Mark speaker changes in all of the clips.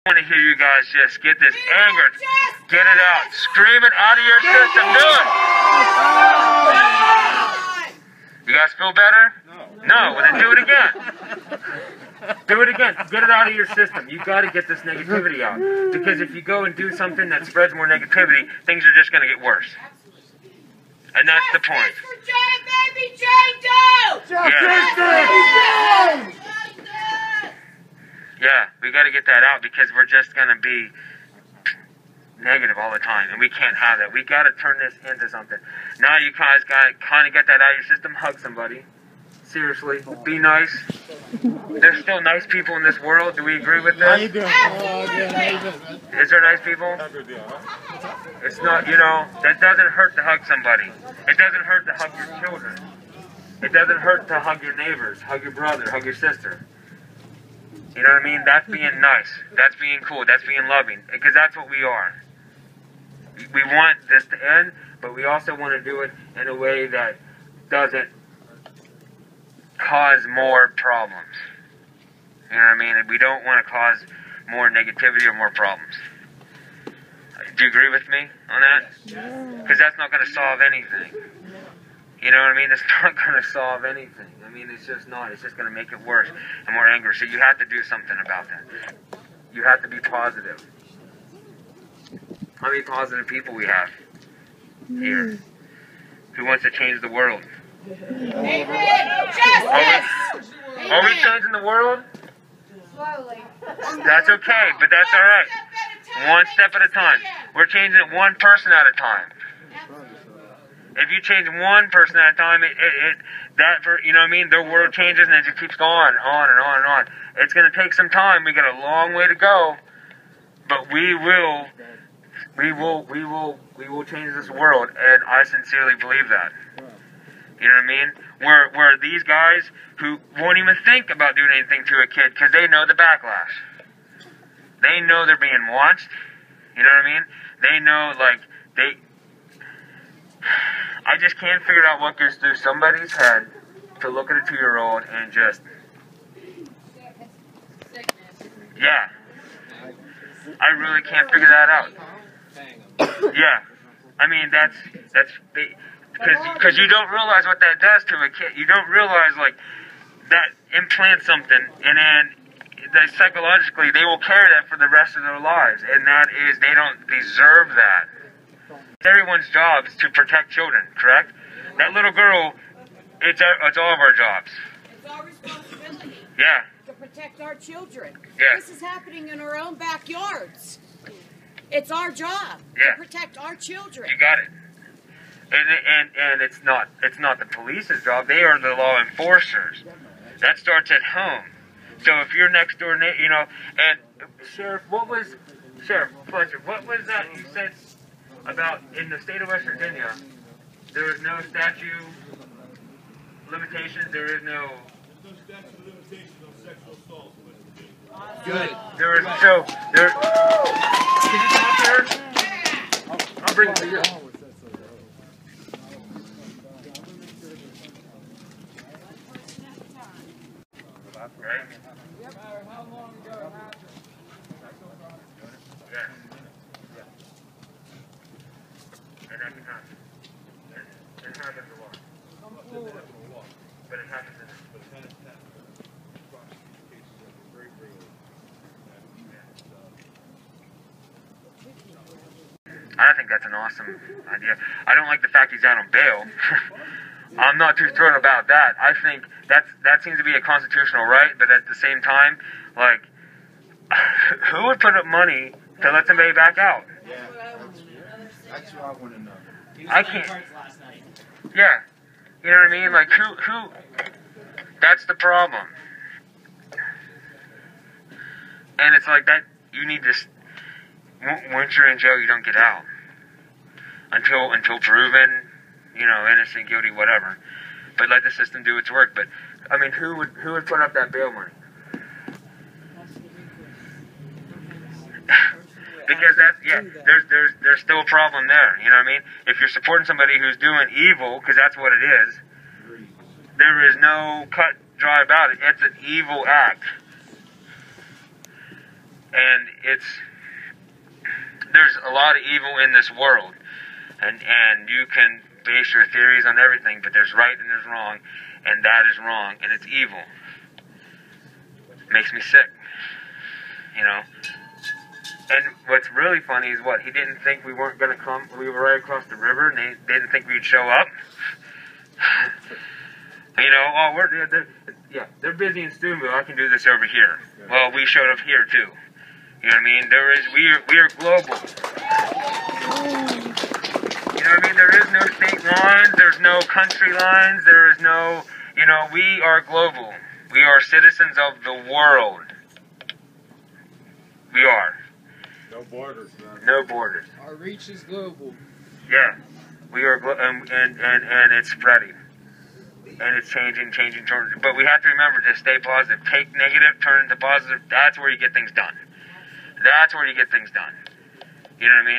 Speaker 1: I want to hear you guys just get this anger, get it out, scream it out of your system, do it! You guys feel better? No, well then do it again. Do it again, get it out of your system. You got to get this negativity out. Because if you go and do something that spreads more negativity, things are just going to get worse. And that's the point.
Speaker 2: Baby Jane Doe!
Speaker 1: Yeah. Yeah, we got to get that out because we're just going to be negative all the time, and we can't have that. We got to turn this into something. Now you guys got to kind of get that out of your system. Hug somebody. Seriously, be nice. There's still nice people in this world. Do we agree with this?
Speaker 3: How you doing?
Speaker 1: Is there nice people? It's not, you know, that doesn't hurt to hug somebody. It doesn't hurt to hug your children. It doesn't hurt to hug your neighbors, hug your brother, hug your sister. You know what I mean? That's being nice. That's being cool. That's being loving. Because that's what we are. We want this to end, but we also want to do it in a way that doesn't cause more problems. You know what I mean? We don't want to cause more negativity or more problems. Do you agree with me on that? Because that's not going to solve anything. You know what I mean? It's not going to solve anything. I mean, it's just not. It's just going to make it worse and more angry. So you have to do something about that. You have to be positive. How many positive people we have here? Who wants to change the world? Are we changing the world?
Speaker 2: Slowly.
Speaker 1: That's okay, but that's all right. One step at a time. We're changing it one person at a time. If you change one person at a time, you know what I mean? Their world changes and it just keeps going on and on and on. It's going to take some time. We got a long way to go, but we will change this world, and I sincerely believe that. You know what I mean? Where these guys who won't even think about doing anything to a kid because they know the backlash. They know they're being watched. You know what I mean? They know, like, I just can't figure out what goes through somebody's head to look at a 2-year-old and just... Yeah. I really can't figure that out. Yeah. I mean, that's because you don't realize what that does to a kid. You don't realize, like, that implants something, and then psychologically they will carry that for the rest of their lives, and that is, they don't deserve that. It's everyone's job to protect children, correct? That little girl, it's all of our jobs.
Speaker 2: It's our responsibility.
Speaker 1: Yeah.
Speaker 2: To protect our children.
Speaker 1: Yeah.
Speaker 2: This is happening in our own backyards. It's our job
Speaker 1: to
Speaker 2: protect our children.
Speaker 1: You got it. And it's not the police's job. They are the law enforcers. That starts at home. So if you're next door, you know, and Sheriff Fletcher, what was that you said about in the state of West Virginia? There is no statute limitations. There is no
Speaker 4: statute of limitations on sexual assault.
Speaker 1: Good. There is Can you talk to her? I'll bring it to you. Right? No matter how long ago it happened. Yeah. And that can happen. It happens a lot. But it happens in this. I think that's an awesome idea. I don't like the fact he's out on bail. I'm not too thrilled about that. I think that seems to be a constitutional right, but at the same time, like, who would put up money to let somebody back out?
Speaker 3: Yeah, that's what I want to know.
Speaker 1: I can't. Yeah, you know what I mean? Like, who? That's the problem. And it's like that. You need to. Once you're in jail, you don't get out until proven, you know, innocent, guilty, whatever. But let the system do its work. But I mean, who would put up that bail money? Because there's still a problem there. You know what I mean? If you're supporting somebody who's doing evil, because that's what it is, there is no cut dry about it. It's an evil act. And there's a lot of evil in this world, and you can base your theories on everything, but there's right and there's wrong, and that is wrong, and it's evil. It makes me sick, you know. And what's really funny is what, he didn't think we weren't going to come. We were right across the river, and they didn't think we'd show up. You know, they're busy in Steubenville. I can do this over here. Well, we showed up here too. You know what I mean? We are global. You know what I mean? There is no state lines. There's no country lines. There is no, you know, we are global. We are citizens of the world. We are.
Speaker 4: No borders, man.
Speaker 1: No borders.
Speaker 3: Our reach is global.
Speaker 1: Yeah. We are, and it's spreading. And it's changing. But we have to remember to stay positive. Take negative, turn into positive. That's where you get things done. That's where you get things done. You know what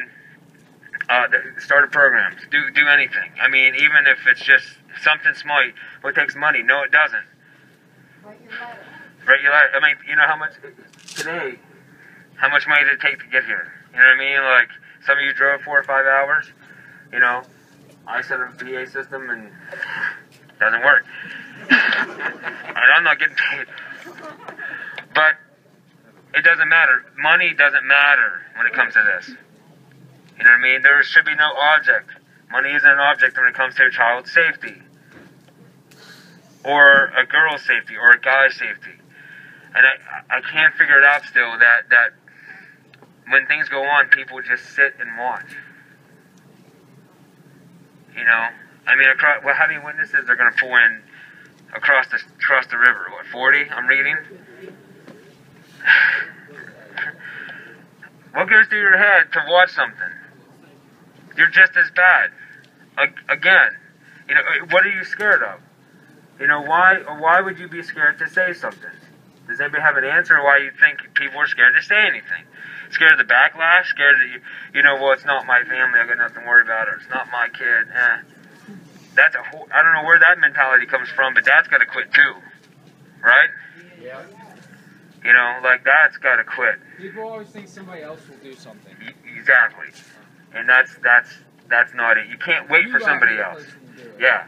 Speaker 1: I mean? Start programs. Do anything. I mean, even if it's just something small. Well, it takes money. No, it doesn't. Write your letter. I mean, you know how much today? How much money did it take to get here? You know what I mean? Like some of you drove 4 or 5 hours. You know, I set up a PA system and it doesn't work. And I'm not getting paid. But it doesn't matter. Money doesn't matter when it comes to this. You know what I mean? There should be no object. Money isn't an object when it comes to a child's safety. Or a girl's safety. Or a guy's safety. And I can't figure it out still that when things go on, people just sit and watch. You know? I mean, how many witnesses they're going to pull in across the river? What, 40? I'm reading. What goes through your head to watch something? You're just as bad. Again, you know, what are you scared of? You know, why would you be scared to say something? Does anybody have an answer why you think people are scared to say anything? Scared of the backlash? Scared that you know, well, it's not my family, I got nothing to worry about, or it's not my kid. That's I don't know where that mentality comes from, but that's got to quit too, right?
Speaker 3: Yeah.
Speaker 1: You know, like that's got to quit.
Speaker 3: People always think somebody else will do something.
Speaker 1: Exactly, and that's not it. You can't wait for somebody else. Yeah,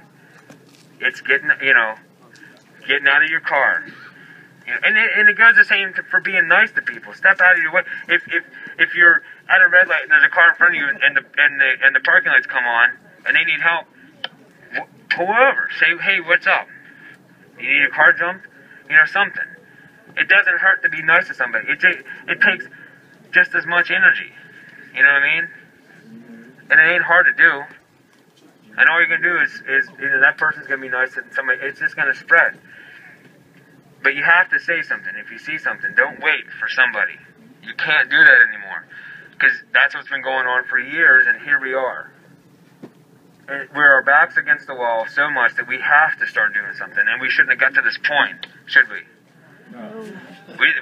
Speaker 1: it's getting out of your car. You know, and it goes the same for being nice to people. Step out of your way. If you're at a red light and there's a car in front of you and the parking lights come on and they need help, pull over. Say, hey, what's up? You need a car jump? You know, something. It doesn't hurt to be nice to somebody. It takes just as much energy. You know what I mean? And it ain't hard to do. And all you're gonna do is either that person's gonna be nice to somebody. It's just gonna spread. But you have to say something. If you see something, don't wait for somebody. You can't do that anymore. Because that's what's been going on for years, and here we are. And we're our backs against the wall so much that we have to start doing something. And we shouldn't have got to this point, should we? No.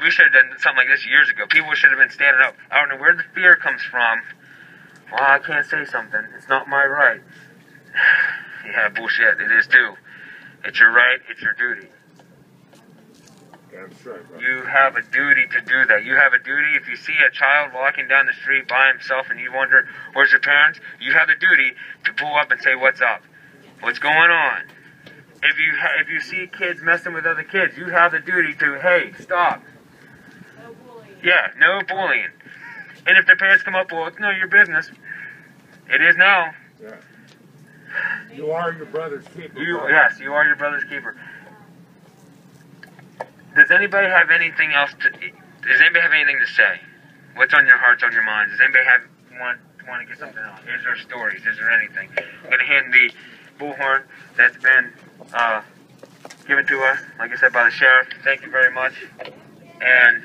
Speaker 1: We should have done something like this years ago. People should have been standing up. I don't know where the fear comes from. Well, I can't say something. It's not my right. Yeah, bullshit. It is too. It's your right. It's your duty.
Speaker 4: That's right, bro.
Speaker 1: You have a duty to do that. You have a duty. If you see a child walking down the street by himself and you wonder, where's your parents? You have the duty to pull up and say, what's up? What's going on? If you see kids messing with other kids, you have the duty to, hey, stop.
Speaker 2: No bullying.
Speaker 1: Yeah, no bullying. And if their parents come up, well, it's none of your business. It is now.
Speaker 4: Yeah. You are your brother's keeper.
Speaker 1: Yes, you are your brother's keeper. Does anybody have anything to say? What's on your hearts, on your minds? Does anybody want to get something else? Is there stories? Is there anything? I'm going to hand the bullhorn that's been given to us, like I said, by the sheriff. Thank you very much. And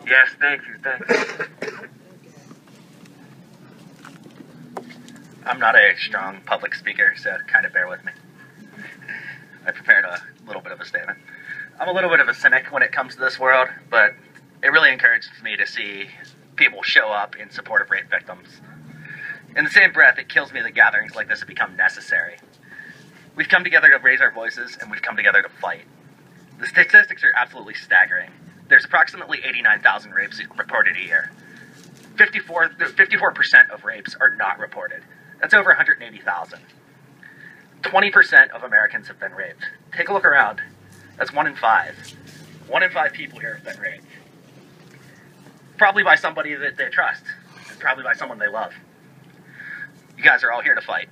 Speaker 1: yes, thank you.
Speaker 5: I'm not a strong public speaker, so kind of bear with me. I prepared a little bit of a statement. I'm a little bit of a cynic when it comes to this world, but it really encourages me to see people show up in support of rape victims. In the same breath, it kills me that gatherings like this have become necessary. We've come together to raise our voices, and we've come together to fight. The statistics are absolutely staggering. there's approximately 89,000 rapes reported a year. 54% of rapes are not reported. That's over 180,000. 20% of Americans have been raped. Take a look around. That's 1 in 5. 1 in 5 people here have been raped. Probably by somebody that they trust. And probably by someone they love. You guys are all here to fight.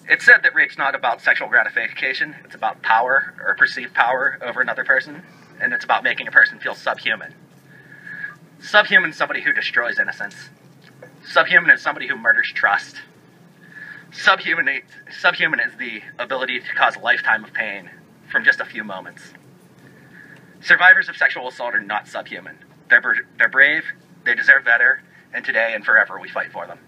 Speaker 5: It's said that rape's not about sexual gratification. It's about power, or perceived power, over another person. And it's about making a person feel subhuman. Subhuman is somebody who destroys innocence. Subhuman is somebody who murders trust. Subhuman is the ability to cause a lifetime of pain from just a few moments. Survivors of sexual assault are not subhuman. They're brave, they deserve better, and today and forever we fight for them.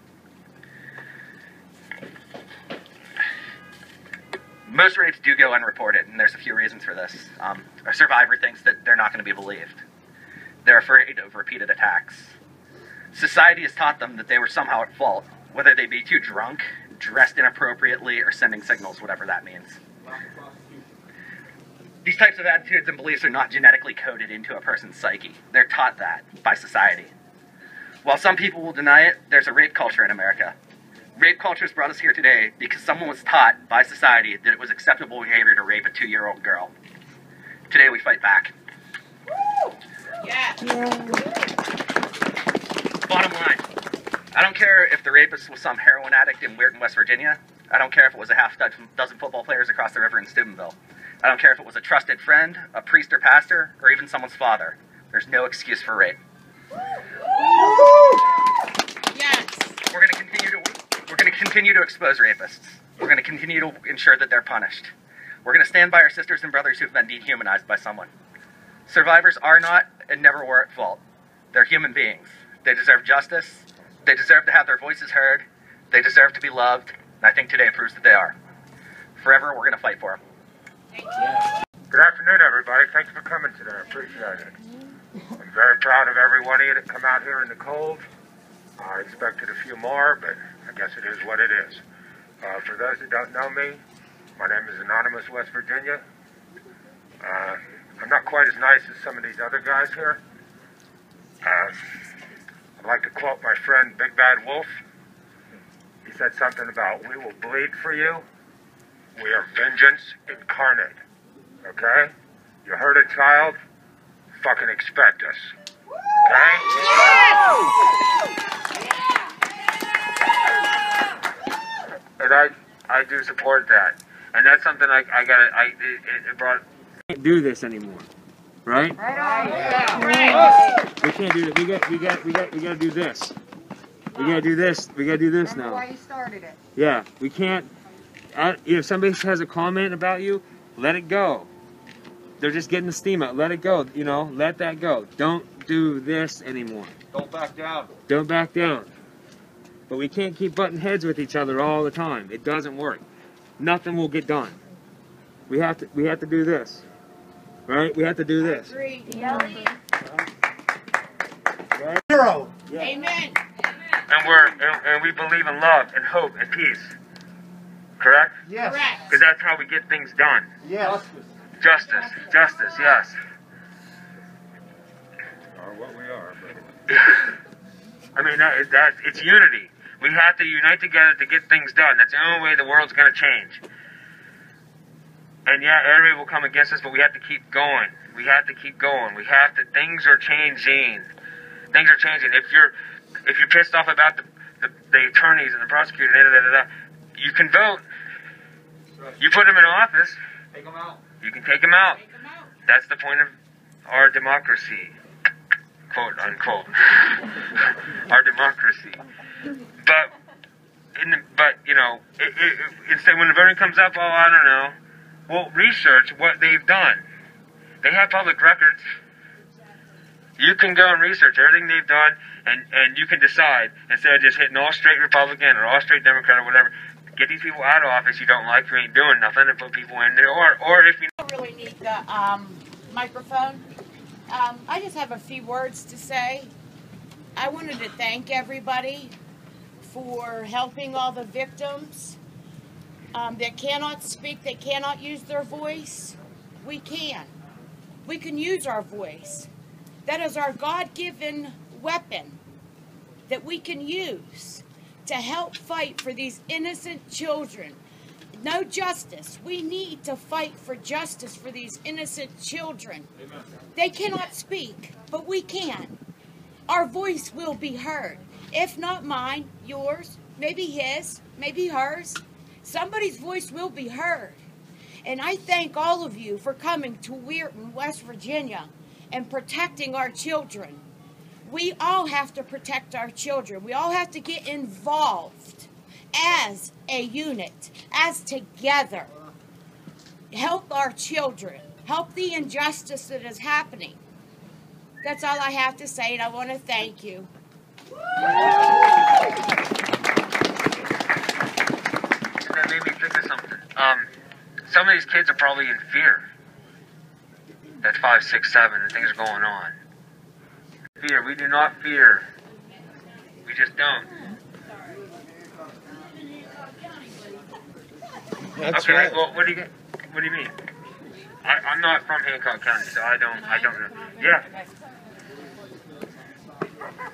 Speaker 5: Most rapes do go unreported, and there's a few reasons for this. A survivor thinks that they're not going to be believed. They're afraid of repeated attacks. Society has taught them that they were somehow at fault, whether they be too drunk, dressed inappropriately, or sending signals, whatever that means. These types of attitudes and beliefs are not genetically coded into a person's psyche. They're taught that by society. While some people will deny it, there's a rape culture in America. Rape culture has brought us here today because someone was taught by society that it was acceptable behavior to rape a 2-year-old girl. Today we fight back.
Speaker 2: Yeah.
Speaker 5: Bottom line, I don't care if the rapist was some heroin addict in Weirton, West Virginia. I don't care if it was a half-dozen football players across the river in Steubenville. I don't care if it was a trusted friend, a priest or pastor, or even someone's father. There's no excuse for rape.
Speaker 2: Yes.
Speaker 5: We're going to continue to expose rapists. We're going to continue to ensure that they're punished. We're going to stand by our sisters and brothers who've been dehumanized by someone. Survivors are not and never were at fault. They're human beings. They deserve justice. They deserve to have their voices heard. They deserve to be loved. And I think today proves that they are. Forever, we're going to fight for them.
Speaker 2: Thank you.
Speaker 4: Good afternoon, everybody. Thanks for coming today. I appreciate it. I'm very proud of every one of you that come out here in the cold. I expected a few more, but I guess it is what it is. For those that don't know me, my name is Anonymous, West Virginia. I'm not quite as nice as some of these other guys here. I'd like to quote my friend Big Bad Wolf. He said something about, "We will bleed for you. We are vengeance incarnate." Okay? You hurt a child, fucking expect us. Okay? And I do support that. And that's something it brought...
Speaker 6: We can't do this anymore. Right?
Speaker 2: Right.
Speaker 6: We can't do that. We gotta do this. We gotta do this. We gotta do this now.
Speaker 7: Why you started it?
Speaker 6: Yeah, we can't. If somebody has a comment about you, let it go. They're just getting the steam out. Let it go. You know, let that go. Don't do this anymore.
Speaker 3: Don't back down.
Speaker 6: Don't back down. But we can't keep butting heads with each other all the time. It doesn't work. Nothing will get done. We have to do this. Right? We have to do this.
Speaker 2: Agree.
Speaker 6: Right?
Speaker 4: Hero!
Speaker 6: Yeah.
Speaker 2: Amen.
Speaker 4: And we believe in love and hope and peace. Correct?
Speaker 7: Yes.
Speaker 2: Correct.
Speaker 4: Because that's how we get things done.
Speaker 7: Yes.
Speaker 4: Justice, yes. Or what we are, but... I mean, it's unity. We have to unite together to get things done. That's the only way the world's going to change. And yeah, everybody will come against us, but we have to keep going. We have to keep going. Things are changing. Things are changing. If you're pissed off about the attorneys and the prosecutors, you can vote. You put them in office.
Speaker 3: Take them out.
Speaker 4: You can take them out.
Speaker 2: Take 'em out.
Speaker 4: That's the point of our democracy, quote unquote. Our democracy. But you know, instead when the voting comes up, oh, I don't know. Well, research what they've done. They have public records. You can go and research everything they've done, and you can decide, instead of just hitting all straight Republican or all straight Democrat or whatever, get these people out of office you don't like who ain't doing nothing, and put people in there. Or if you
Speaker 2: don't really need the microphone. I just have a few words to say. I wanted to thank everybody for helping all the victims that cannot speak, that cannot use their voice. We can. We can use our voice. That is our God-given weapon that we can use to help fight for these innocent children. No justice. We need to fight for justice for these innocent children.
Speaker 6: Amen.
Speaker 2: They cannot speak, but we can. Our voice will be heard. If not mine, yours, maybe his, maybe hers. Somebody's voice will be heard. And I thank all of you for coming to Weirton, West Virginia, and protecting our children. We all have to protect our children. We all have to get involved as a unit, as together. Help our children. Help the injustice that is happening. That's all I have to say, and I want to thank you.
Speaker 4: That made me think of something. Some of these kids are probably in fear. That's 5, 6, 7, and things are going on. Fear. We do not fear. We just don't.
Speaker 7: That's
Speaker 4: okay.
Speaker 7: right.
Speaker 4: Well, what do you mean? I'm not from Hancock County, so I don't know. Yeah.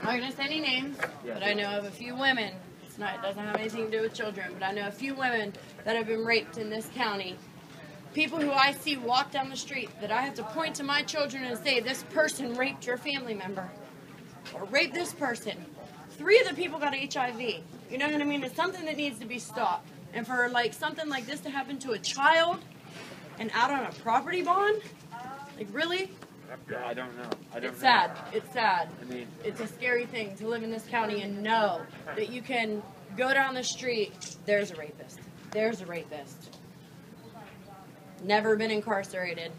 Speaker 8: I'm not going to say any names, but I know of a few women. It doesn't have anything to do with children, but I know a few women that have been raped in this county. People who I see walk down the street that I have to point to my children and say, this person raped your family member. Or raped this person. 3 of the people got HIV. You know what I mean? It's something that needs to be stopped. And for like something like this to happen to a child and out on a property bond? Like really?
Speaker 6: I don't know.
Speaker 8: It's sad. It's sad.
Speaker 6: I mean,
Speaker 8: It's a scary thing to live in this county and know that you can go down the street, there's a rapist. There's a rapist. Never been incarcerated.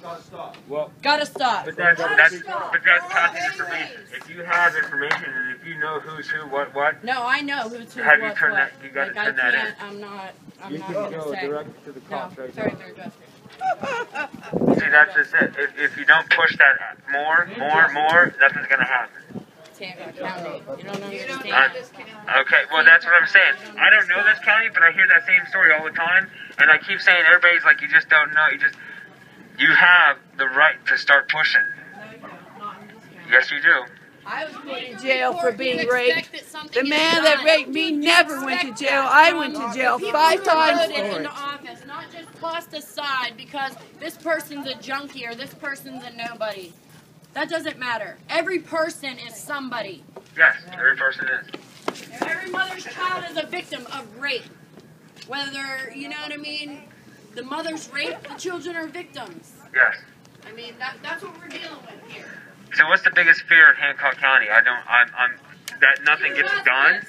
Speaker 3: Gotta stop.
Speaker 6: well,
Speaker 8: Gotta stop.
Speaker 4: But that's passing information. If you have information and if you know who's who, what,
Speaker 8: No, I know who's who.
Speaker 4: Have you
Speaker 8: what's
Speaker 4: turned
Speaker 8: what.
Speaker 4: that- you gotta
Speaker 8: like,
Speaker 4: turn that in.
Speaker 8: I'm not
Speaker 6: you can
Speaker 8: gonna
Speaker 6: go
Speaker 8: say.
Speaker 6: direct to the
Speaker 8: No,
Speaker 6: cops right
Speaker 8: sorry,
Speaker 6: now.
Speaker 8: Mayor Jester.
Speaker 4: see, that's just it. If you don't push that more, nothing's gonna happen.
Speaker 8: It's Hancock County. You don't understand.
Speaker 4: Okay, well, that's what I'm saying. I don't know this county, but I hear that same story all the time, and I keep saying everybody's like, you just don't know. You have the right to start pushing. Yes, you do.
Speaker 8: I was put
Speaker 9: in jail for being raped. The man that raped me never went to jail. I went to jail 5 times for
Speaker 8: in
Speaker 9: it.
Speaker 8: the office, not just tossed aside because this person's a junkie or this person's a nobody. That doesn't matter. Every person is somebody.
Speaker 4: Yes, every person is.
Speaker 8: Every mother's child is a victim of rape. Whether, you know what I mean, the mother's raped, the children are victims.
Speaker 4: Yes.
Speaker 8: I mean, that's what we're dealing with here.
Speaker 4: So what's the biggest fear in Hancock County? That nothing gets done.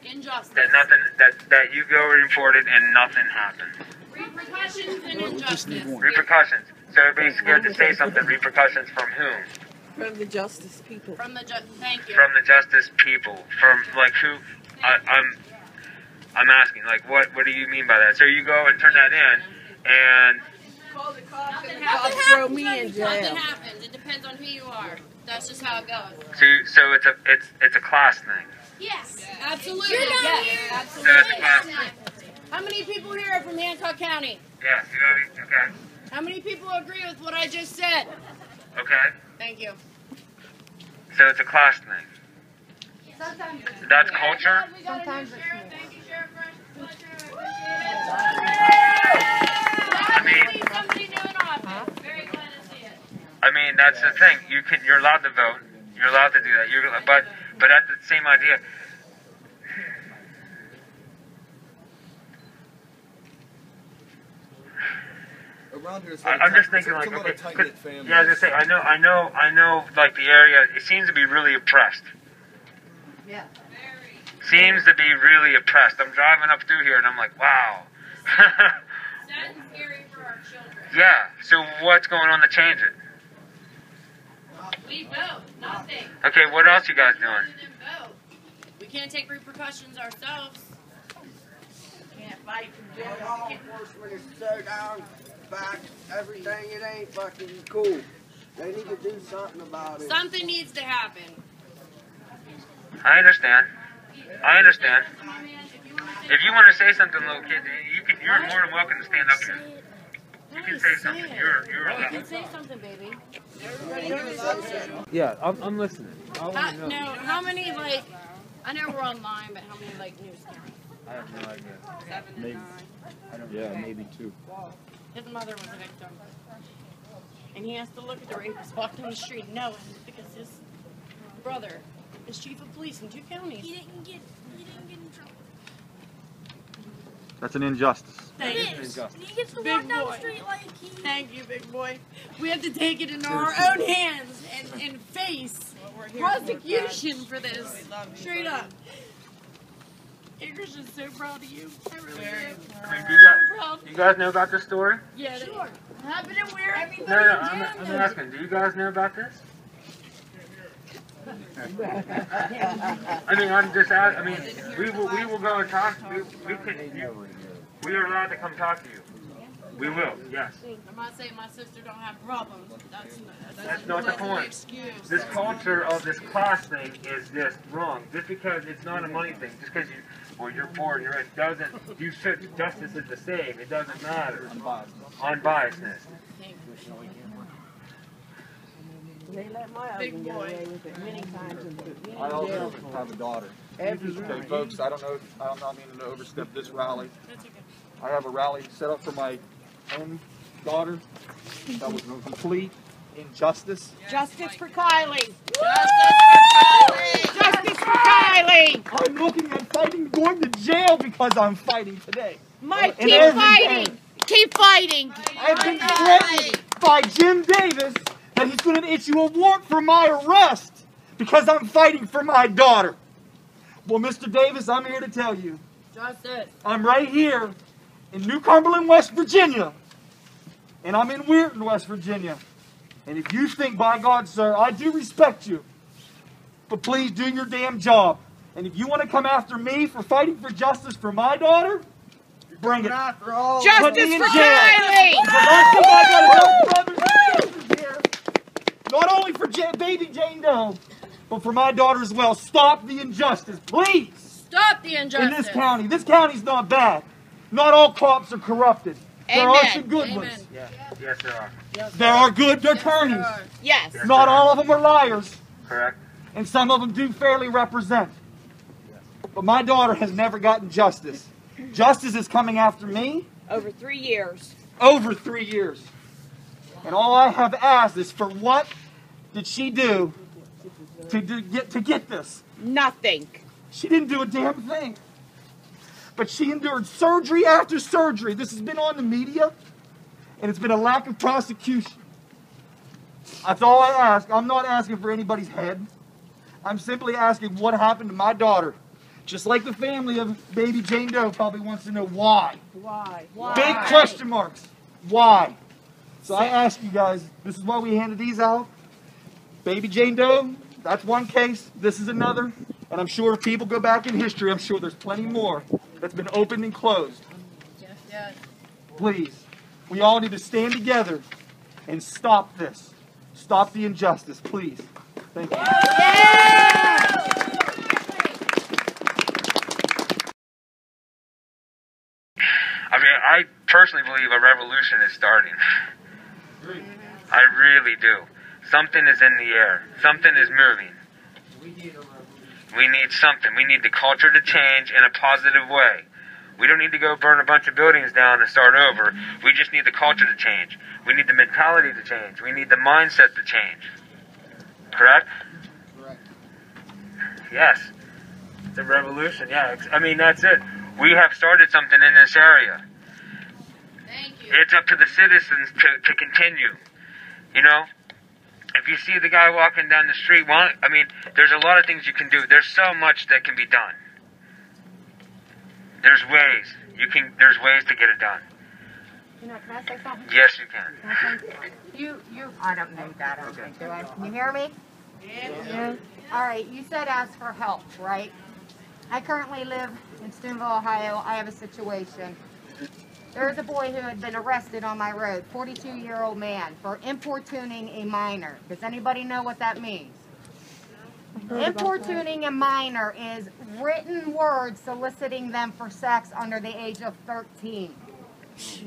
Speaker 8: Injustice.
Speaker 4: That you go reported and nothing happens.
Speaker 8: Repercussions and injustice.
Speaker 4: Repercussions. So everybody's scared to say something. Repercussions from whom?
Speaker 9: From the justice people.
Speaker 8: Thank you.
Speaker 4: From the justice people. From like who? I'm asking. Like what do you mean by that? So you go and turn that in, and
Speaker 9: Call the cops
Speaker 8: Nothing
Speaker 9: and the
Speaker 8: happens.
Speaker 9: cops throw me in jail.
Speaker 8: Nothing happens. It depends on who you are. That's just how it goes.
Speaker 4: so it's a class thing.
Speaker 8: Yes, absolutely. Yes,
Speaker 4: So it's a
Speaker 8: absolutely.
Speaker 4: class thing.
Speaker 8: How many people here are from Hancock County?
Speaker 4: Yeah. You know what I mean? Okay.
Speaker 8: How many people agree with what I just said?
Speaker 4: Okay.
Speaker 8: Thank you.
Speaker 4: So it's a class thing.
Speaker 8: Sometimes
Speaker 4: That's culture.
Speaker 8: Sometimes it's Sheriff. Thank you, Sheriff.
Speaker 4: I mean,
Speaker 8: Somebody new in office. Very glad to see it.
Speaker 4: I mean, that's the thing. You're allowed to vote. You're allowed to do that. But at the same idea.
Speaker 7: Around here, it's
Speaker 4: I'm just thinking like,
Speaker 7: somewhat
Speaker 4: okay,
Speaker 7: a tight-knit family.
Speaker 4: yeah, I was gonna say, I know, like the area, it seems to be really oppressed.
Speaker 8: Yeah.
Speaker 4: Seems to be really oppressed. I'm driving up through here and I'm like, wow.
Speaker 8: Sad and scary for our children.
Speaker 4: Yeah. So what's going on to change it?
Speaker 8: We vote. Nothing.
Speaker 4: Okay, what else you guys doing?
Speaker 8: Other than vote. We can't take repercussions ourselves.
Speaker 9: Can't fight for jail.
Speaker 10: Law enforcement is so down back everything. It ain't fucking cool. They need to do something about it.
Speaker 8: Something needs to happen.
Speaker 4: I understand. If you want to say something, little kid, you're more than welcome to stand up here. You can say something. You're
Speaker 8: You can say something, baby.
Speaker 6: Yeah, I'm listening. I want to know.
Speaker 8: No, how many, like, I know we're online, but how many, like, news cameras?
Speaker 6: I have no idea.
Speaker 8: 7 and
Speaker 6: Maybe.
Speaker 8: 9.
Speaker 6: Yeah, maybe 2.
Speaker 8: His mother was a victim. And he has to look at the rapist walk down the street knowing because his brother is chief of police in 2 counties.
Speaker 11: He didn't get in trouble.
Speaker 3: That's an injustice.
Speaker 8: Thank
Speaker 11: It
Speaker 8: you.
Speaker 11: is. And he gets to
Speaker 8: Big
Speaker 11: walk down
Speaker 8: boy.
Speaker 11: the street like he...
Speaker 8: Thank you, big boy. We have to take it into our own hands and face prosecution for this. Straight up. Igor's just so proud of you. I really am.
Speaker 4: I mean,
Speaker 8: Proud.
Speaker 4: you guys know about this story?
Speaker 8: Yeah, sure. Happened in weird. Everybody
Speaker 4: No,
Speaker 8: in
Speaker 4: I'm
Speaker 8: jail knows.
Speaker 4: asking. Do you guys know about this? I mean, I'm just asking. I mean, we will go and talk. We are allowed to come talk to you. We will. Yes.
Speaker 8: I'm not saying my sister don't have problems.
Speaker 4: That's not the point.
Speaker 8: Excuse.
Speaker 4: This culture of this class thing is just wrong. Just because it's not a money thing, just because you're poor and you're rich, doesn't, you said justice is the same. It doesn't matter. Unbiasedness.
Speaker 9: They let my husband get away with it many times and put me in
Speaker 3: I also
Speaker 9: jail.
Speaker 3: have a daughter.
Speaker 9: Every
Speaker 3: Okay,
Speaker 9: time.
Speaker 3: folks, I'm not meaning to overstep this rally.
Speaker 8: That's okay.
Speaker 3: I have a rally set up for my own daughter. That was a complete injustice.
Speaker 2: Justice for Kylie.
Speaker 9: Justice for Kylie!
Speaker 3: I'm looking at fighting, going to jail because I'm fighting today.
Speaker 2: Mike,
Speaker 3: And
Speaker 2: keep
Speaker 3: every
Speaker 2: fighting.
Speaker 3: day.
Speaker 2: Keep fighting.
Speaker 3: I've been threatened by Jim Davis that he's going to issue a warrant for my arrest because I'm fighting for my daughter. Well, Mr. Davis, I'm here to tell you.
Speaker 8: Justice.
Speaker 3: I'm right here in New Cumberland, West Virginia. And I'm in Weirton, West Virginia. And if you think, by God, sir, I do respect you, but please do your damn job. And if you want to come after me for fighting for justice for my daughter, bring it.
Speaker 2: Justice for Kylie.
Speaker 3: Because I think I got enough brothers and sisters here, not only for Baby Jane Doe, but for my daughter as well. Stop the injustice, please.
Speaker 8: Stop the injustice.
Speaker 3: In this county. This county's not bad. Not all cops are corrupted. There are some good ones.
Speaker 4: Yes, there are.
Speaker 3: There are good attorneys.
Speaker 2: Yes.
Speaker 3: Not all of them are liars.
Speaker 4: Correct.
Speaker 3: And some of them do fairly represent. But my daughter has never gotten justice. Justice is coming after me.
Speaker 2: Over 3 years.
Speaker 3: Over 3 years. And all I have asked is, for what did she do to get this?
Speaker 2: Nothing.
Speaker 3: She didn't do a damn thing. But she endured surgery after surgery. This has been on the media, and it's been a lack of prosecution. That's all I ask. I'm not asking for anybody's head. I'm simply asking what happened to my daughter. Just like the family of Baby Jane Doe probably wants to know why.
Speaker 9: Why?
Speaker 3: Big question marks. Why? So I ask you guys, this is why we handed these out. Baby Jane Doe, that's one case. This is another. And I'm sure if people go back in history, I'm sure there's plenty more that's been opened and closed.
Speaker 8: Yes.
Speaker 3: Please, we all need to stand together and stop this. Stop the injustice, please. Thank you.
Speaker 4: I mean, I personally believe a revolution is starting. I really do. Something is in the air. Something is moving. We need something. We need the culture to change in a positive way. We don't need to go burn a bunch of buildings down and start over. We just need the culture to change. We need the mentality to change. We need the mindset to change. Correct?
Speaker 7: Correct.
Speaker 4: Yes. The revolution, yeah. I mean, that's it. We have started something in this area.
Speaker 8: Thank you.
Speaker 4: It's up to the citizens to continue. You know? If you see the guy walking down the street, well, I mean, there's a lot of things you can do. There's so much that can be done. There's ways. There's ways to get it done.
Speaker 12: You know, can I say something?
Speaker 4: Yes, you can.
Speaker 12: I don't know that, I don't think, do I? Can you hear me? Yeah. All right, you said ask for help, right? I currently live in Stoneville, Ohio. I have a situation. There's a boy who had been arrested on my road, 42-year-old man, for importuning a minor. Does anybody know what that means? Importuning a minor is written words soliciting them for sex under the age of 13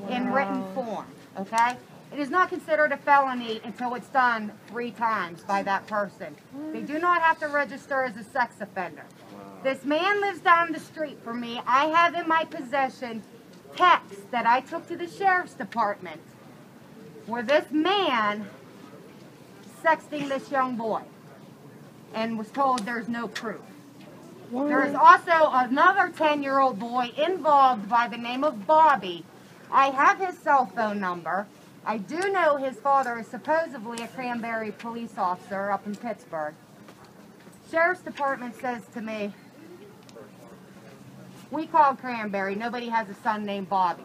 Speaker 12: in written form. okay? It is not considered a felony until it's done 3 times by that person. They do not have to register as a sex offender. This man lives down the street from me. I have in my possession texts that I took to the sheriff's department where this man sexting this young boy and was told there's no proof. There is also another 10-year-old boy involved by the name of Bobby. I have his cell phone number. I do know his father is supposedly a Cranberry police officer up in Pittsburgh. Sheriff's Department says to me, we called Cranberry. Nobody has a son named Bobby.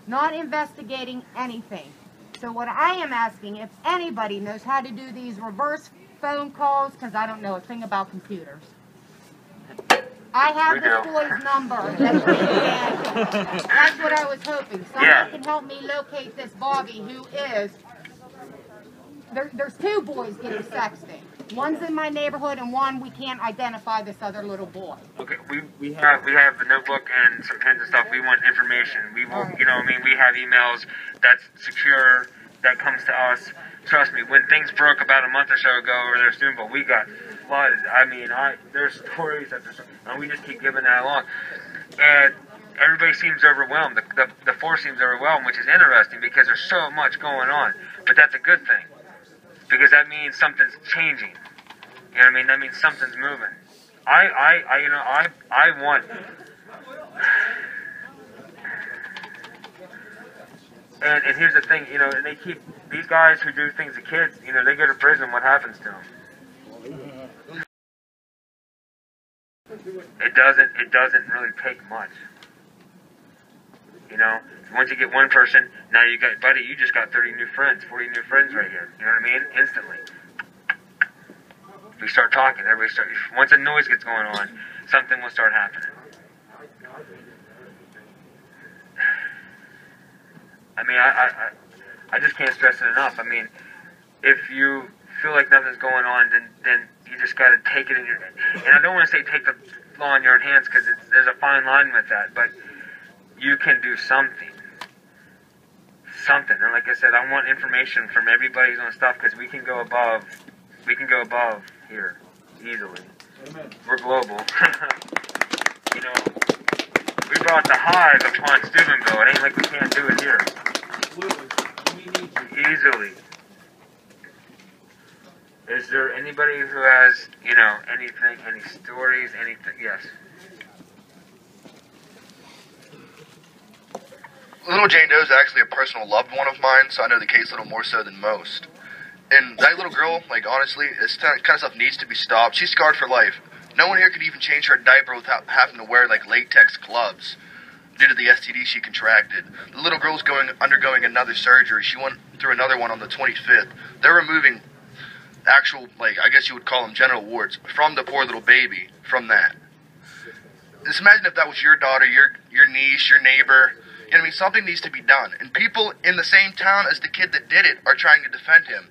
Speaker 12: Not investigating anything. So what I am asking, if anybody knows how to do these reverse phone calls, because I don't know a thing about computers. I have this boy's number. That's what I was hoping. Someone can help me locate this Bobby who is... There's 2 boys getting sexting. One's in my neighborhood and one we can't identify this other little boy.
Speaker 4: Okay, we have a notebook and some pens and stuff. We want information. We will, you know, I mean, we have emails that's secure that comes to us. Trust me, when things broke about a month or so ago over there, Stoneville, we got flooded. I mean, there's stories that and we just keep giving that along. And everybody seems overwhelmed. The force seems overwhelmed, which is interesting because there's so much going on. But that's a good thing. Because that means something's changing. You know what I mean? That means something's moving. I want... And here's the thing, you know, they keep... These guys who do things to kids, you know, they go to prison, what happens to them? It doesn't really take much. You know, once you get one person, now you got, buddy, you just got 30 new friends, 40 new friends right here. You know what I mean? Instantly. We start talking, once a noise gets going on, something will start happening. I mean, I just can't stress it enough. I mean, if you feel like nothing's going on, then you just got to take it in your... And I don't want to say take the law in your own hands, because there's a fine line with that, but you can do something. And like I said, I want information from everybody who's on stuff, because we can go above here, easily. Amen. We're global. You know, we brought the hive upon Steubenville. It ain't like we can't do it here.
Speaker 3: Absolutely. We need you.
Speaker 4: Easily. Is there anybody who has, you know, anything, any stories, anything? Yes.
Speaker 13: Little Jane Doe is actually a personal loved one of mine, so I know the case a little more so than most. And that little girl, like, honestly, this kind of stuff needs to be stopped. She's scarred for life. No one here could even change her diaper without having to wear, like, latex gloves due to the STD she contracted. The little girl's undergoing another surgery. She went through another one on the 25th. They're removing actual, like, I guess you would call them genital warts from the poor little baby from that. Just imagine if that was your daughter, your niece, your neighbor. You know what I mean? Something needs to be done. And people in the same town as the kid that did it are trying to defend him.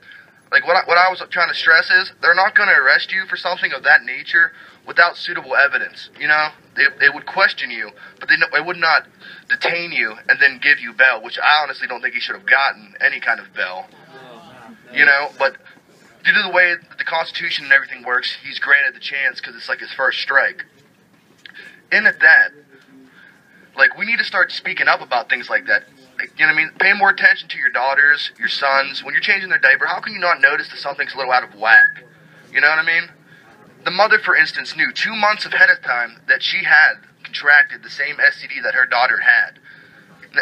Speaker 13: Like, what I was trying to stress is, they're not going to arrest you for something of that nature without suitable evidence. You know, they would question you, but they would not detain you and then give you bail, which I honestly don't think he should have gotten any kind of bail. You know, but due to the way the Constitution and everything works, he's granted the chance because it's like his first strike. And at that, like, we need to start speaking up about things like that. Like, you know what I mean? Pay more attention to your daughters, your sons. When you're changing their diaper, how can you not notice that something's a little out of whack? You know what I mean? The mother, for instance, knew 2 months ahead of time that she had contracted the same STD that her daughter had.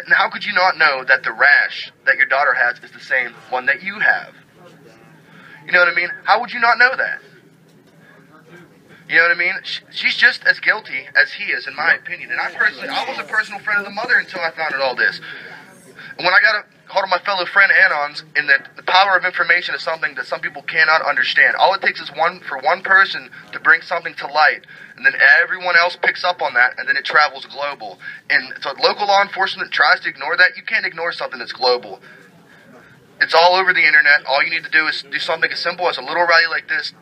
Speaker 13: Now, how could you not know that the rash that your daughter has is the same one that you have? You know what I mean? How would you not know that? You know what I mean? She's just as guilty as he is, in my opinion. And I was a personal friend of the mother until I found out all this. And when I got a hold of my fellow friend Anons, in that the power of information is something that some people cannot understand. All it takes is for one person to bring something to light, and then everyone else picks up on that, and then it travels global. And so local law enforcement tries to ignore that. You can't ignore something that's global. It's all over the internet. All you need to do is do something as simple as a little rally like this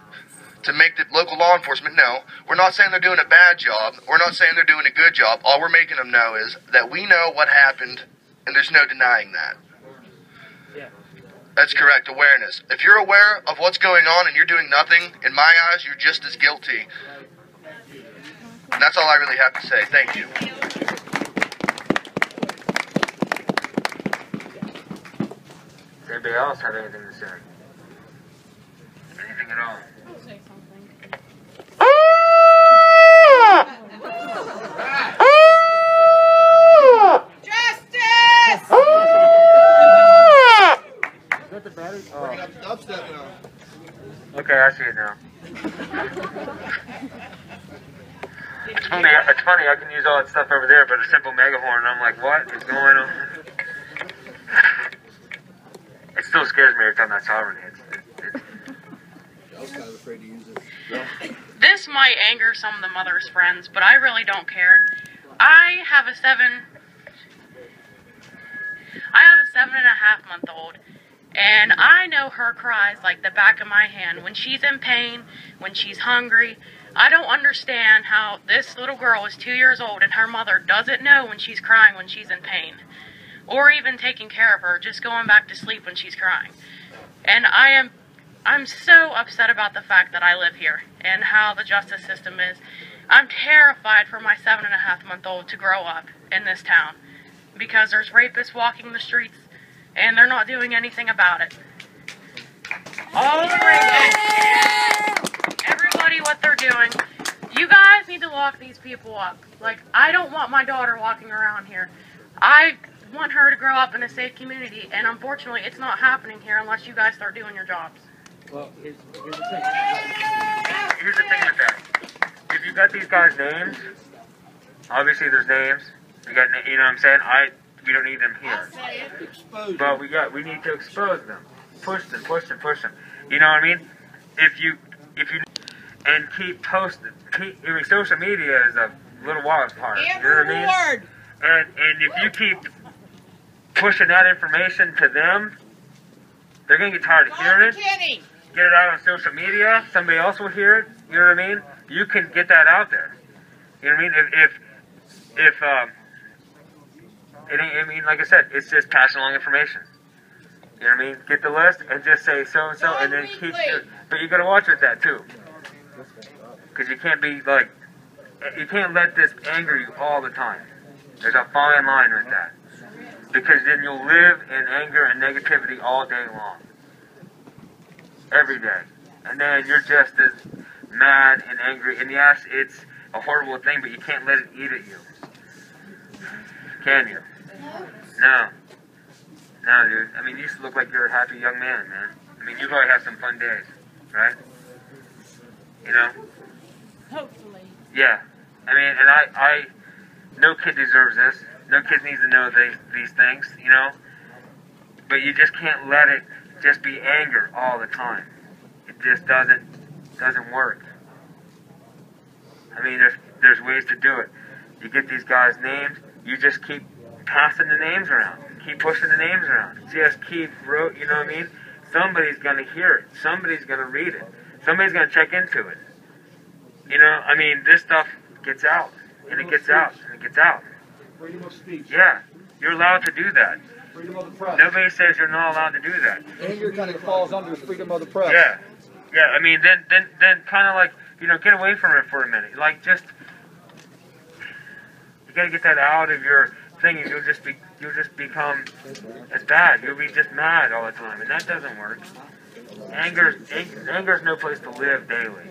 Speaker 13: to make the local law enforcement know. We're not saying they're doing a bad job. We're not saying they're doing a good job. All we're making them know is that we know what happened, and there's no denying that. That's correct, awareness. If you're aware of what's going on and you're doing nothing, in my eyes, you're just as guilty. And that's all I really have to say. Thank you.
Speaker 4: Does anybody else have anything to say? Anything at all?
Speaker 8: I'll say something.
Speaker 2: Justice!
Speaker 4: Is that the battery?
Speaker 7: Bringing up dubstep now.
Speaker 4: Okay, I see it now. It's funny, I can use all that stuff over there, but a simple megahorn, I'm like, what is going on? It still scares me every time that siren hits.
Speaker 7: I was kind of afraid to use it.
Speaker 14: This might anger some of the mother's friends, but I really don't care. I have a 7.5-month-old, and I know her cries like the back of my hand when she's in pain, when she's hungry. I don't understand how this little girl is 2 years old and her mother doesn't know when she's crying when she's in pain, or even taking care of her, just going back to sleep when she's crying. And I'm so upset about the fact that I live here and how the justice system is. I'm terrified for my 7.5-month-old to grow up in this town because there's rapists walking the streets and they're not doing anything about it. All the rapists, everybody, what they're doing, you guys need to lock these people up. Like, I don't want my daughter walking around here. I want her to grow up in a safe community, and unfortunately, it's not happening here unless you guys start doing your jobs.
Speaker 4: Well, here's the thing. Here's the thing with that. If you got these guys' names, obviously there's names. You got, you know what I'm saying? We don't need them here. But we need to expose them. Push them. You know what I mean? If you and keep posting. I mean, social media is a little wild part. You know what I mean? And if you keep pushing that information to them, they're gonna get tired of hearing it. Get it out on social media. Somebody else will hear it. You know what I mean? You can get that out there. You know what I mean? If it ain't, I mean, like I said, it's just passing along information. You know what I mean? Get the list and just say so and so, and then keep. But you gotta watch with that too, because you can't be like, you can't let this anger you all the time. There's a fine line with that, because then you'll live in anger and negativity all day long, every day, and then you're just as mad and angry. And yes, it's a horrible thing, but you can't let it eat at you. Can you? No. No, dude. I mean, you used to look like you're a happy young man, man. I mean, you probably have some fun days, right? You know?
Speaker 2: Hopefully.
Speaker 4: Yeah. I mean, and I no kid deserves this. No kid needs to know these things, you know? But you just can't let it just be anger all the time. It just doesn't work. I mean, there's ways to do it. You get these guys' names, you just keep passing the names around. Keep pushing the names around. Just keep, you know what I mean? Somebody's going to hear it. Somebody's going to read it. Somebody's going to check into it. You know, I mean, this stuff gets out, and it gets out, and it gets out.
Speaker 3: Freedom of speech.
Speaker 4: Yeah, you're allowed to do that.
Speaker 3: Freedom of the press.
Speaker 4: Nobody says you're not allowed to do that.
Speaker 3: Anger kind of falls under freedom of the press.
Speaker 4: Yeah, yeah. I mean, then kind of like, you know, get away from it for a minute. Like, just you got to get that out of your thing, and you'll just become as bad. You'll be just mad all the time, and that doesn't work. Anger's no place to live daily.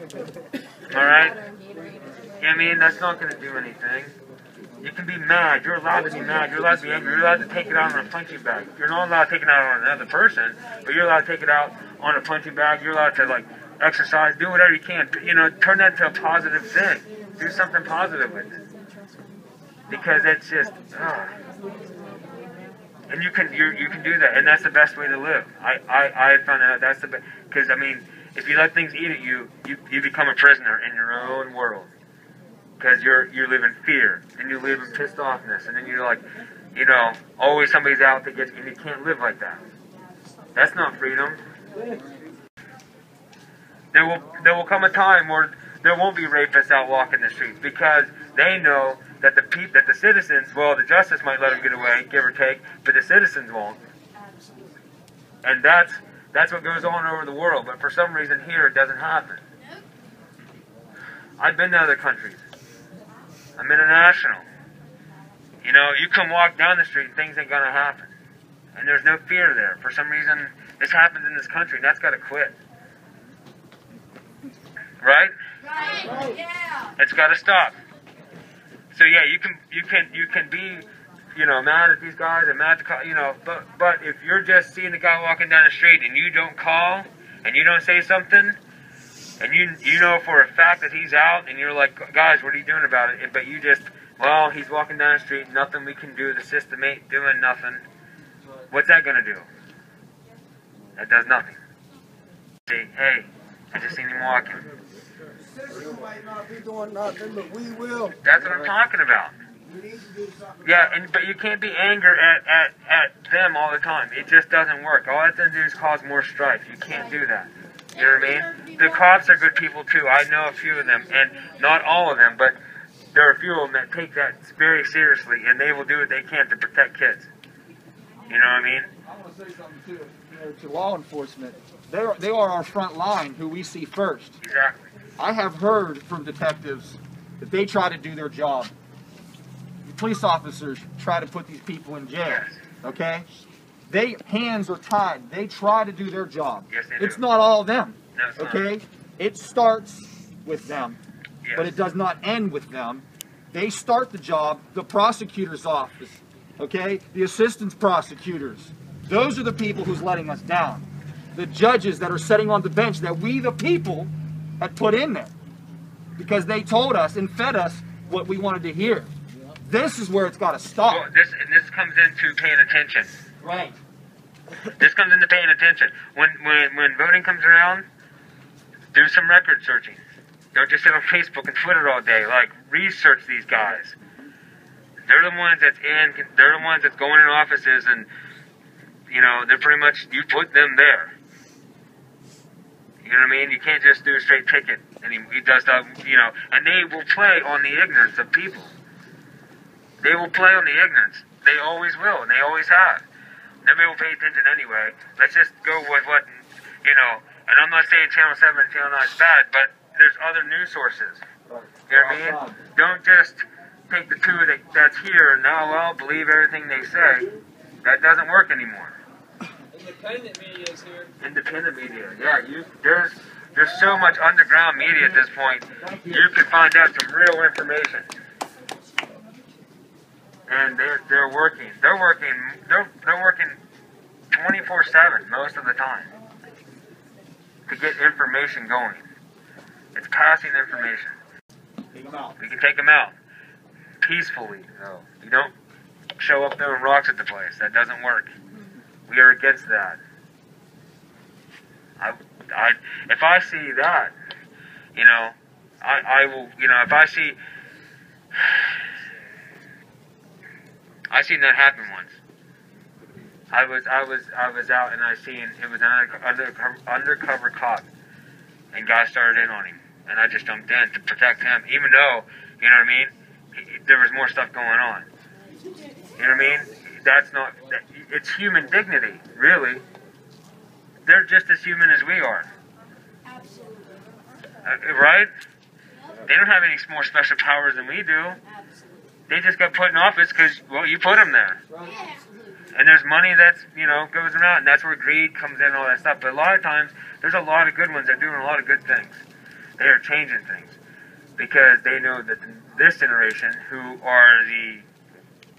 Speaker 4: All right? You know what I mean? That's not going to do anything. You can be mad. You're allowed to be mad. You're allowed to be angry. You're allowed to take it out on a punching bag. You're not allowed to take it out on another person, but you're allowed to take it out on a punching bag. You're allowed to, like, exercise, do whatever you can. You know, turn that into a positive thing. Do something positive with it. Because it's just, and you can do that, and that's the best way to live. I found out that's the best, because I mean, if you let things eat at you, you become a prisoner in your own world, because you live in fear, and you live in pissed offness, and then you're like, you know, always somebody's out that gets, and you can't live like that. That's not freedom. There will come a time where there won't be rapists out walking the streets, because they know that the citizens, well, the justice might let them get away, give or take, but the citizens won't.
Speaker 6: And that's what goes on over the world. But for some reason here it doesn't happen. I've been to other countries. I'm international. You know, you can walk down the street and things ain't gonna happen. And there's no fear there. For some reason, this happens in this country, and that's gotta quit. Right?
Speaker 8: Right. Yeah.
Speaker 6: It's gotta stop. So yeah, you can be, you know, mad at these guys and mad at the, you know, but if you're just seeing the guy walking down the street and you don't call and you don't say something, and you know for a fact that he's out, and you're like, guys, what are you doing about it? But you just, well, he's walking down the street, nothing we can do, the system ain't doing nothing. What's that gonna do? That does nothing. Say, hey, I just seen him walking.
Speaker 10: The system might not be doing nothing, but we will.
Speaker 6: That's what I'm talking about.
Speaker 10: We need to do something.
Speaker 6: Yeah, but you can't be angry at them all the time. It just doesn't work. All it's gonna do is cause more strife. You can't do that. You know what I mean? The cops are good people too. I know a few of them, and not all of them, but there are a few of them that take that very seriously, and they will do what they can to protect kids. You know what I mean?
Speaker 3: I want to say something too, to law enforcement. They are our front line, who we see first.
Speaker 6: Exactly.
Speaker 3: I have heard from detectives that they try to do their job. The police officers try to put these people in jail.
Speaker 6: Yes.
Speaker 3: Okay? They hands are tied. They try to do their job.
Speaker 6: Yes, they do.
Speaker 3: It's not all them.
Speaker 6: No, it's not.
Speaker 3: Okay? It starts with them,
Speaker 6: Yes.
Speaker 3: but it does not end with them. They start the job, the prosecutor's office, okay? The assistant prosecutors. Those are the people who's letting us down. The judges that are sitting on the bench that we, the people, had put in there. Because they told us and fed us what we wanted to hear. This is where it's got to stop.
Speaker 6: Well, this comes into paying attention.
Speaker 3: Right.
Speaker 6: This comes into paying attention. When voting comes around, do some record searching. Don't just sit on Facebook and Twitter all day. Like, research these guys. They're the ones they're the ones that's going in offices, and, you know, they're pretty much, you put them there. You know what I mean? You can't just do a straight ticket. And he does stuff, you know, and they will play on the ignorance of people. They will play on the ignorance. They always will, and they always have. Nobody will pay attention anyway. Let's just go with what, you know, and I'm not saying Channel 7 and Channel 9 is bad, but there's other news sources. You know what I mean? Don't just take the two that's here and now, well, believe everything they say. That doesn't work anymore.
Speaker 15: Independent media is here.
Speaker 6: Independent media, yeah. There's so much underground media at this point. You can find out some real information. And they're working 24/7 most of the time to get information going. It's passing information. We can take them out peacefully, though. You don't show up throwing rocks at the place. That doesn't work. We are against that. If I see that, you know, I will, you know, if I see. I seen that happen once. I was out and I seen it was an undercover cop, and guys started in on him, and I just jumped in to protect him, even though, you know what I mean, there was more stuff going on. You know what I mean? It's human dignity, really. They're just as human as we are.
Speaker 8: Absolutely.
Speaker 6: Right? They don't have any more special powers than we do. They just got put in office because, well, you put them there. And there's money that's, you know, goes around, and that's where greed comes in and all that stuff. But a lot of times, there's a lot of good ones that are doing a lot of good things. They are changing things. Because they know that this generation, who are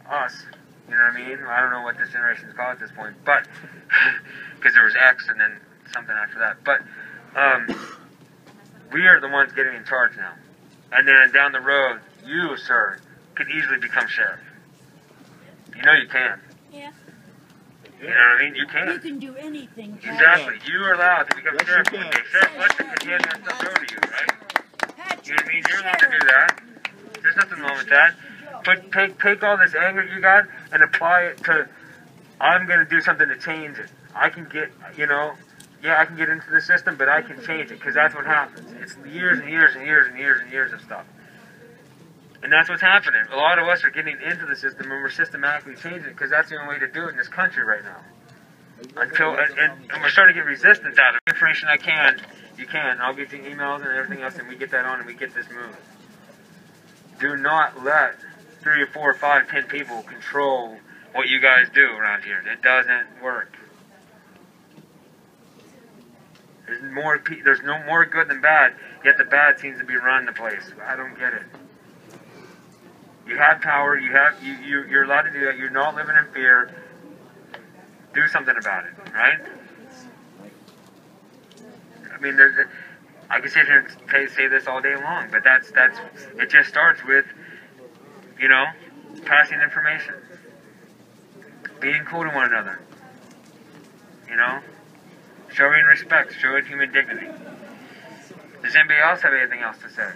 Speaker 6: us, you know what I mean? I don't know what this generation is called at this point, but, because there was X and then something after that. But, we are the ones getting in charge now. And then down the road, you, sir, could easily become sheriff. You know you can.
Speaker 11: Yeah.
Speaker 6: You know what I mean? You can.
Speaker 11: You can do anything.
Speaker 6: Exactly. You are allowed to become sheriff one day. Sheriff Lester can hand that stuff over to you, right? You know what I mean? You're allowed to do that. There's nothing wrong with that. But take all this anger you got and apply it to, I'm going to do something to change it. I can get, you know, yeah, I can get into the system, but I can change it, because that's what happens. It's years and years and years and years and years of stuff. And that's what's happening. A lot of us are getting into the system, and we're systematically changing it, because that's the only way to do it in this country right now. until, and we're starting to get resistance out of it. Information I can, you can. I'll get you emails and everything else, and we get that on and we get this moving. Do not let 3 or 4 or 5, 10 people control what you guys do around here. It doesn't work. There's no more good than bad, yet the bad seems to be running the place. I don't get it. You have power, you're allowed to do that, you're not living in fear. Do something about it, right? I mean, I can sit here and say this all day long, but it just starts with, you know, passing information. Being cool to one another. You know? Showing respect, showing human dignity. Does anybody else have anything else to say?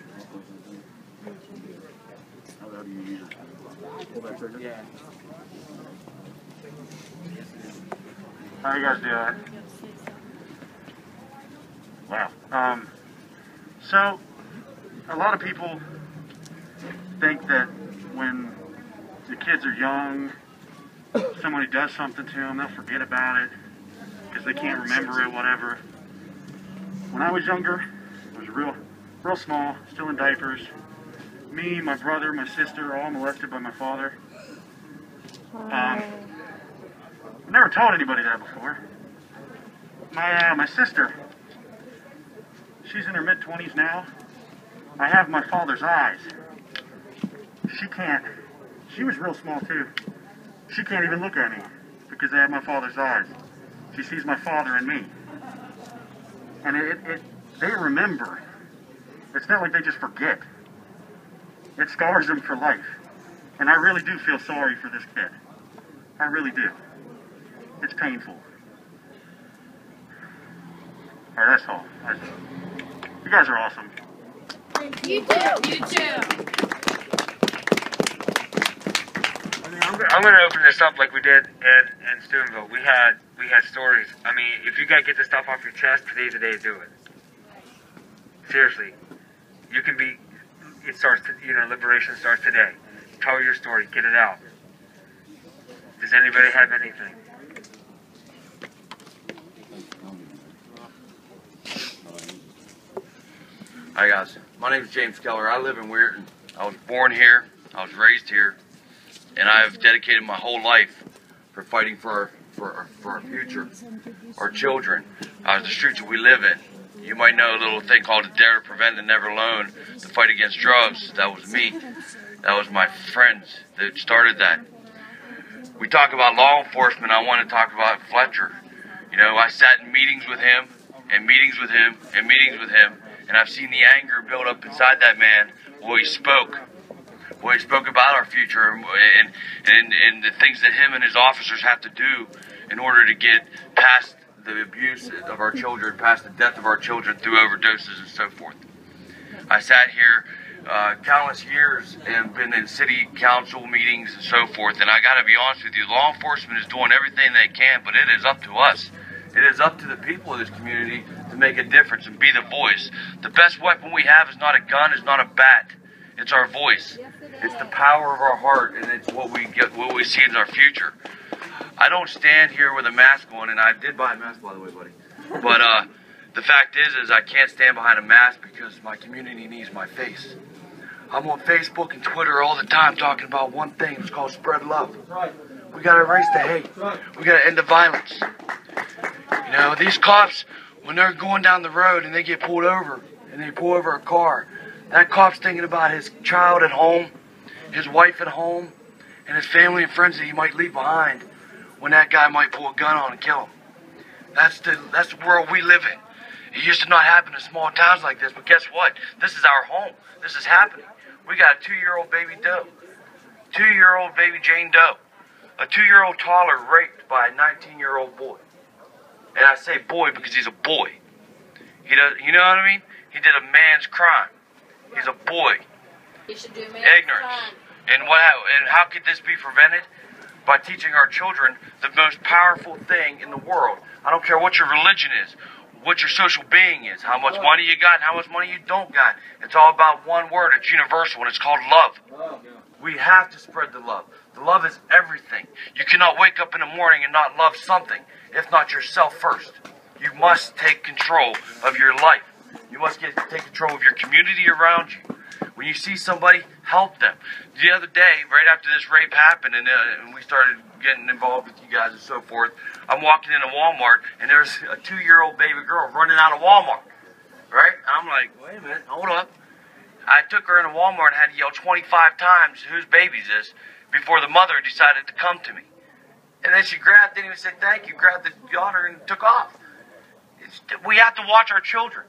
Speaker 16: Yeah. How you guys doing? Wow. So, a lot of people think that when the kids are young, somebody does something to them, they'll forget about it because they can't remember it, whatever. When I was younger, I was real small, still in diapers. Me, my brother, my sister, all molested by my father. I've never told anybody that before. My sister, she's in her mid-20s now. I have my father's eyes. She was real small too. She can't even look at me because I have my father's eyes. She sees my father in me. And they remember. It's not like they just forget. It scars them for life. And I really do feel sorry for this kid. I really do. It's painful. Alright, that's all. You guys are awesome.
Speaker 8: You too. You too.
Speaker 6: I'm going to open this up like we did in Steubenville. We had stories. I mean, if you got to get this stuff off your chest, today's the day to do it. Seriously. You can be, it starts, liberation starts today. Tell your story. Get it out. Does anybody have anything?
Speaker 17: Hi guys, my name is James Keller. I live in Weirton. I was born here, I was raised here, and I have dedicated my whole life for fighting for our future, our children, the streets that we live in. You might know a little thing called the Dare to Prevent and Never Alone, the fight against drugs. That was me. That was my friends that started that. We talk about law enforcement. I want to talk about Fletcher. I sat in meetings with him, and meetings with him, and meetings with him, and I've seen the anger build up inside that man. He spoke about our future and the things that him and his officers have to do in order to get past the abuse of our children, past the death of our children through overdoses and so forth. I sat here countless years and been in city council meetings and so forth, and I got to be honest with you, law enforcement is doing everything they can, but it is up to us. It is up to the people of this community to make a difference and be the voice. The best weapon we have is not a gun, it's not a bat. It's our voice. It's the power of our heart, and it's what we see in our future. I don't stand here with a mask on, and I did buy a mask, by the way, buddy. But the fact is I can't stand behind a mask because my community needs my face. I'm on Facebook and Twitter all the time talking about one thing. It's called spread love. We got to erase the hate. We got to end the violence. These cops, when they're going down the road and they get pulled over, and they pull over a car, that cop's thinking about his child at home, his wife at home, and his family and friends that he might leave behind when that guy might pull a gun on and kill him. That's the world we live in. It used to not happen in small towns like this, but guess what? This is our home. This is happening. We got a 2-year-old baby Doe. 2-year-old Baby Jane Doe. A 2-year-old toddler raped by a 19-year-old boy. And I say boy because he's a boy. He does, you know what I mean? He did a man's crime. He's a boy. Ignorance. And how could this be prevented? By teaching our children the most powerful thing in the world. I don't care what your religion is, what your social being is, how much money you got and how much money you don't got. It's all about one word. It's universal, and it's called love. We have to spread the love. The love is everything. You cannot wake up in the morning and not love something. if not yourself first. You must take control of your life. You must take control of your community around you. When you see somebody, help them. The other day, right after this rape happened and we started getting involved with you guys and so forth, I'm walking into Walmart and there's a 2-year-old baby girl running out of Walmart. Right? I'm like, wait a minute, hold up. I took her into Walmart and had to yell 25 times, whose baby is this, before the mother decided to come to me. And then she grabbed, didn't even say thank you, grabbed the daughter and took off. We have to watch our children.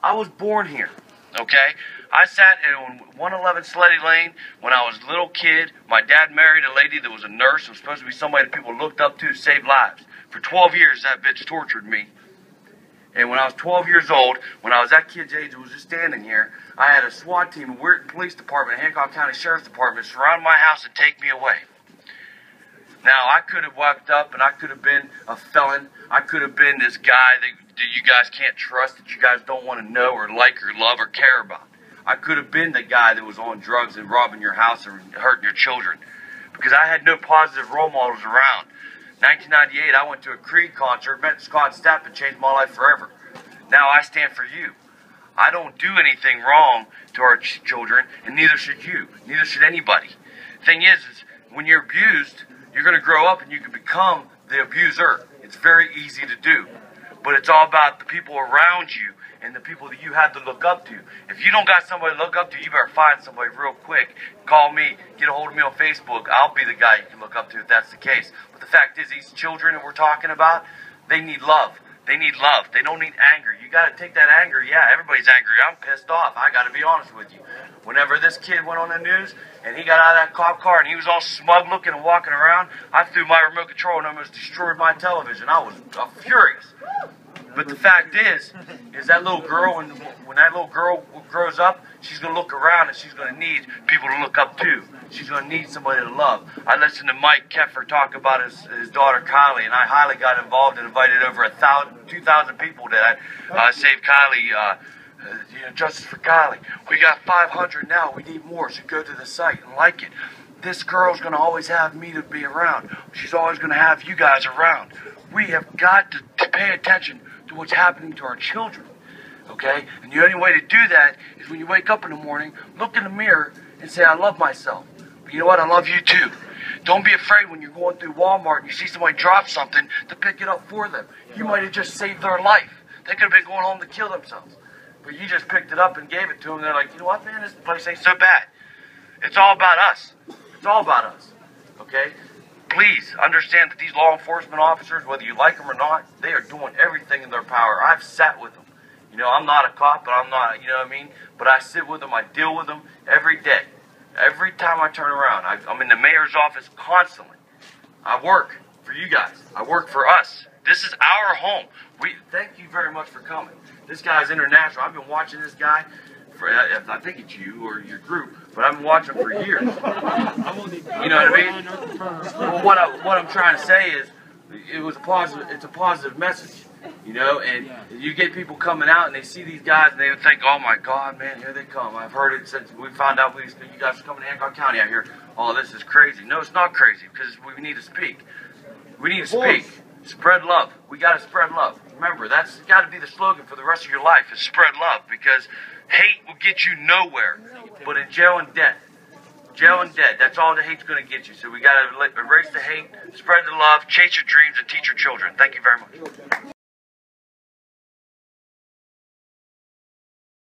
Speaker 17: I was born here, okay? I sat in 111 Sleddy Lane when I was a little kid. My dad married a lady that was a nurse. It was supposed to be somebody that people looked up to save lives. For 12 years, that bitch tortured me. And when I was 12 years old, when I was that kid's age who was just standing here, I had a SWAT team, a Weirton Police Department, a Hancock County Sheriff's Department surround my house and take me away. Now, I could have walked up and I could have been a felon. I could have been this guy that you guys can't trust, that you guys don't want to know or like or love or care about. I could have been the guy that was on drugs and robbing your house and hurting your children. Because I had no positive role models around. 1998, I went to a Creed concert, met Scott Stapp, and changed my life forever. Now I stand for you. I don't do anything wrong to our children, and neither should you. Neither should anybody. The thing is when you're abused, you're going to grow up and you can become the abuser. It's very easy to do. But it's all about the people around you and the people that you have to look up to. If you don't got somebody to look up to, you better find somebody real quick. Call me, get a hold of me on Facebook. I'll be the guy you can look up to if that's the case. But the fact is, these children that we're talking about, they need love. They need love. They don't need anger. You got to take that anger. Yeah, everybody's angry. I'm pissed off. I got to be honest with you. Whenever this kid went on the news and he got out of that cop car and he was all smug looking and walking around, I threw my remote control and almost destroyed my television. I was furious. But the fact is that little girl, when that little girl grows up, she's going to look around and she's going to need people to look up to. She's going to need somebody to love. I listened to Mike Keffer talk about his daughter Kylie, and I highly got involved and invited over 2,000 people that saved Kylie. Justice for Kylie. We got 500 now. We need more. So go to the site and like it. This girl's going to always have me to be around. She's always going to have you guys around. We have got to pay attention to what's happening to our children. Okay? And the only way to do that is when you wake up in the morning, look in the mirror and say, I love myself. But you know what? I love you too. Don't be afraid when you're going through Walmart and you see somebody drop something to pick it up for them. You might have just saved their life. They could have been going home to kill themselves. But you just picked it up and gave it to them. They're like, you know what, man? This place ain't so bad. It's all about us. It's all about us. Okay? Please understand that these law enforcement officers, whether you like them or not, they are doing everything in their power. I've sat with them. You know, I'm not a cop, but I'm not, you know what I mean? But I sit with them. I deal with them every day. Every time I turn around. I'm in the mayor's office constantly. I work for you guys. I work for us. This is our home. Thank you very much for coming. This guy's international. I've been watching this guy for, I think it's you or your group, but I've been watching him for years. You know what I mean? Well, what I'm trying to say is, it's a positive message, you know, and you get people coming out and they see these guys and they would think, oh my God, man, here they come. I've heard it since we found out you guys are coming to Hancock County out here. Oh, this is crazy. No, it's not crazy, because we need to speak. We need to speak. Spread love. We got to spread love. Remember, that's got to be the slogan for the rest of your life, is spread love, because hate will get you nowhere but in jail and death. Jail and dead. That's all the hate's going to get you. So we got to erase the hate, spread the love, chase your dreams, and teach your children. Thank you very much.